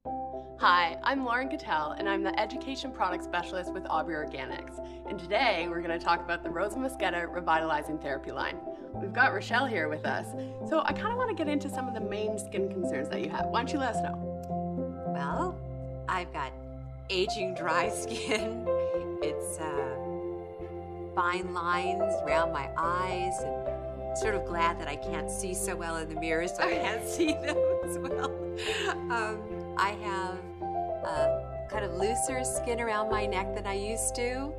Hi, I'm Lauren Cattell, and I'm the Education Product Specialist with Aubrey Organics. And today we're going to talk about the Rosa Mosqueda Revitalizing Therapy line. We've got Rochelle here with us, so I kind of want to get into some of the main skin concerns that you have. Why don't you let us know? Well, I've got aging dry skin. It's fine lines around my eyes, and sort of glad that I can't see so well in the mirror, so I can't see them as well. I have kind of looser skin around my neck than I used to,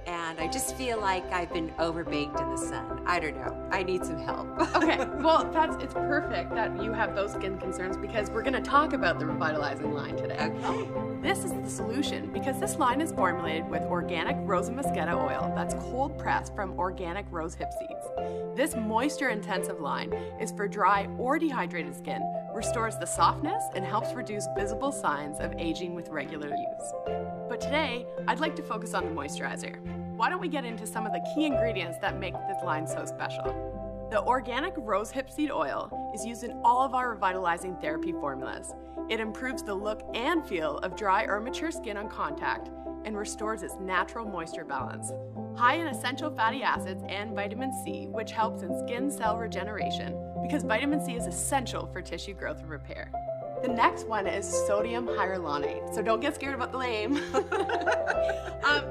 and I just feel like I've been overbaked in the sun. I don't know. I need some help. Okay, well, it's perfect that you have those skin concerns because we're going to talk about the Revitalizing line today. Okay. This is the solution because this line is formulated with organic Rosa Mosqueda oil that's cold pressed from organic rose hip seeds. This moisture-intensive line is for dry or dehydrated skin, restores the softness, and helps reduce visible signs of aging with regular use. But today, I'd like to focus on the moisturizer. Why don't we get into some of the key ingredients that make this line so special? The organic rose hip seed oil is used in all of our revitalizing therapy formulas. It improves the look and feel of dry or mature skin on contact and restores its natural moisture balance. High in essential fatty acids and vitamin C, which helps in skin cell regeneration because vitamin C is essential for tissue growth and repair. The next one is sodium hyaluronate, so don't get scared about the name.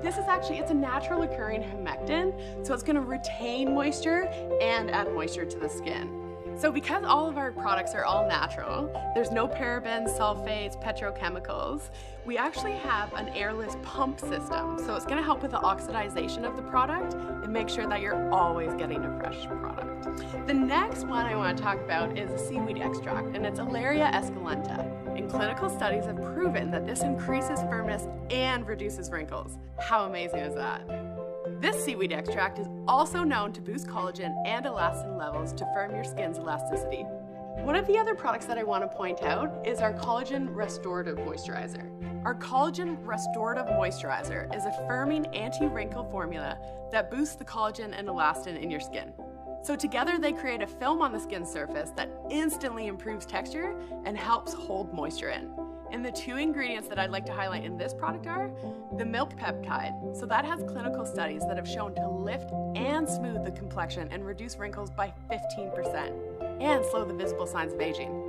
This is it's a natural occurring humectant, so it's going to retain moisture and add moisture to the skin. So because all of our products are all natural, there's no parabens, sulfates, petrochemicals, we actually have an airless pump system. So it's going to help with the oxidization of the product and make sure that you're always getting a fresh product. The next one I want to talk about is a seaweed extract, and it's Alaria esculenta. And clinical studies have proven that this increases firmness and reduces wrinkles. How amazing is that? This seaweed extract is also known to boost collagen and elastin levels to firm your skin's elasticity. One of the other products that I want to point out is our Collagen Restorative Moisturizer. Our Collagen Restorative Moisturizer is a firming anti-wrinkle formula that boosts the collagen and elastin in your skin. So together they create a film on the skin surface that instantly improves texture and helps hold moisture in. And the two ingredients that I'd like to highlight in this product are the milk peptide. So that has clinical studies that have shown to lift and smooth the complexion and reduce wrinkles by 15% and slow the visible signs of aging.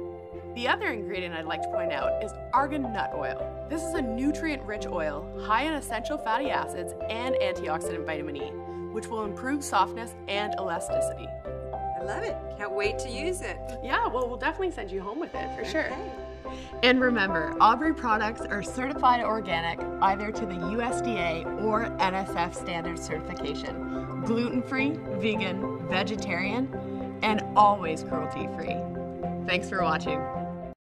The other ingredient I'd like to point out is argan nut oil. This is a nutrient-rich oil high in essential fatty acids and antioxidant vitamin E, which will improve softness and elasticity. I love it. Can't wait to use it. Yeah, well, we'll definitely send you home with it for sure. Okay. And remember, Aubrey products are certified organic either to the USDA or NSF standard certification, gluten-free, vegan, vegetarian, and always cruelty-free. Thanks for watching.